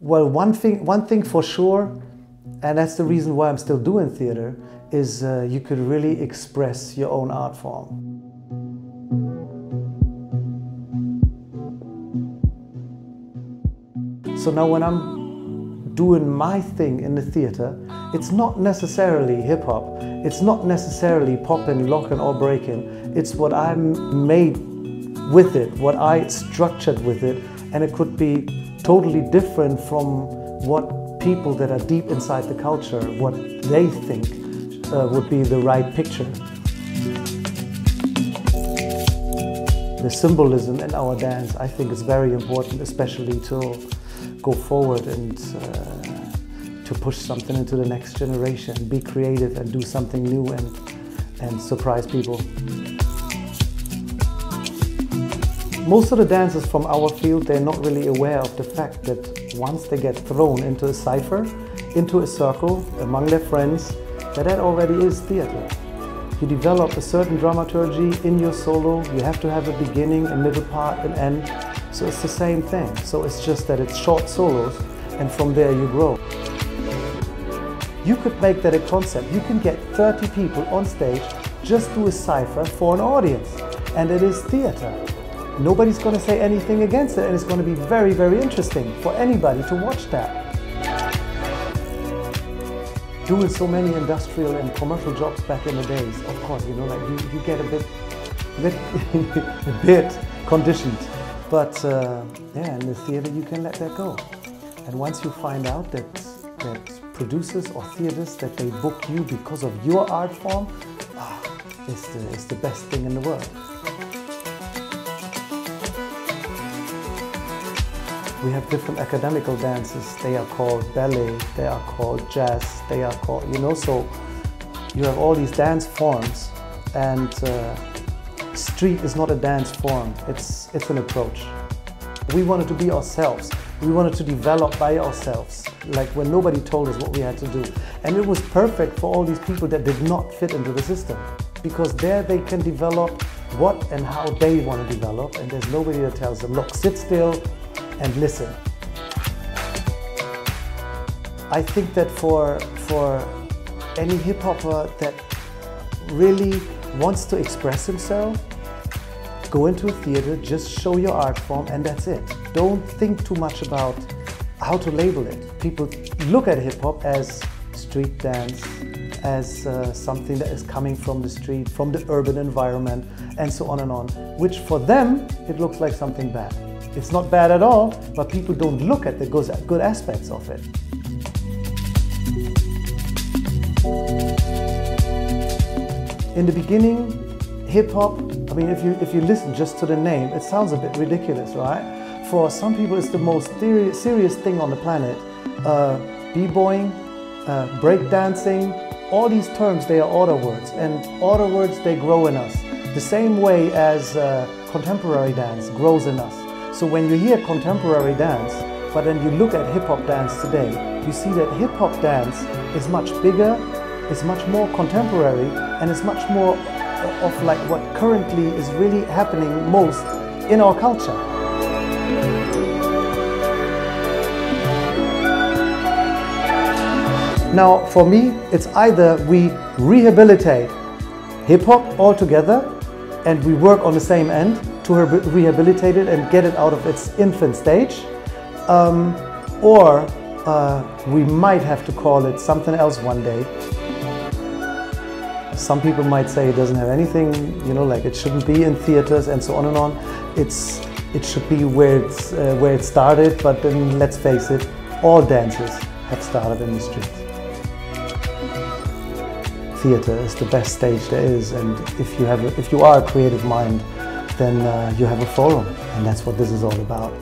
Well, one thing for sure, and that's the reason why I'm still doing theater, is you could really express your own art form. So now when I'm doing my thing in the theater, it's not necessarily hip-hop, it's not necessarily poppin', lockin' or breakin', it's what I made with it, what I structured with it, and it could be totally different from what people that are deep inside the culture, what they think would be the right picture. The symbolism in our dance, I think, is very important, especially to go forward and to push something into the next generation, be creative and do something new and surprise people. Most of the dancers from our field, they're not really aware of the fact that once they get thrown into a cipher, into a circle among their friends, that already is theater. You develop a certain dramaturgy in your solo, you have to have a beginning, a middle part, an end. So it's the same thing. So it's just that it's short solos, and from there you grow. You could make that a concept. You can get 30 people on stage, just do a cipher for an audience, and it is theater. Nobody's going to say anything against it, and it's going to be very, very interesting for anybody to watch that. Doing so many industrial and commercial jobs back in the days, of course, you know, like you get a bit conditioned. But yeah, in the theater you can let that go. And once you find out that producers or theaters, that they book you because of your art form, it's the best thing in the world. We have different academical dances. They are called ballet, they are called jazz, they are called, you know, so you have all these dance forms, and street is not a dance form, it's an approach. We wanted to be ourselves. We wanted to develop by ourselves, like when nobody told us what we had to do. And it was perfect for all these people that did not fit into the system, because there they can develop what and how they want to develop, and there's nobody that tells them, look, sit still and listen. I think that for any hip-hopper that really wants to express himself, go into a theater, just show your art form, and that's it. Don't think too much about how to label it. People look at hip-hop as street dance, as something that is coming from the street, from the urban environment, and so on and on, which for them, it looks like something bad. It's not bad at all, but people don't look at the good aspects of it. In the beginning, hip-hop, I mean, if you listen just to the name, it sounds a bit ridiculous, right? For some people, it's the most serious thing on the planet. B-boying, breakdancing, all these terms, they are order words, and order words, they grow in us. The same way as contemporary dance grows in us. So when you hear contemporary dance, but then you look at hip-hop dance today, you see that hip-hop dance is much bigger, it's much more contemporary, and it's much more of like what currently is really happening most in our culture. Now, for me, it's either we rehabilitate hip-hop altogether and we work on the same end to rehabilitate it and get it out of its infant stage, or we might have to call it something else one day. Some people might say it doesn't have anything, you know, like it shouldn't be in theaters and so on and on. It should be where it started, but then let's face it, all dances have started in the streets. Theater is the best stage there is, and if you are a creative mind, then you have a forum, and that's what this is all about.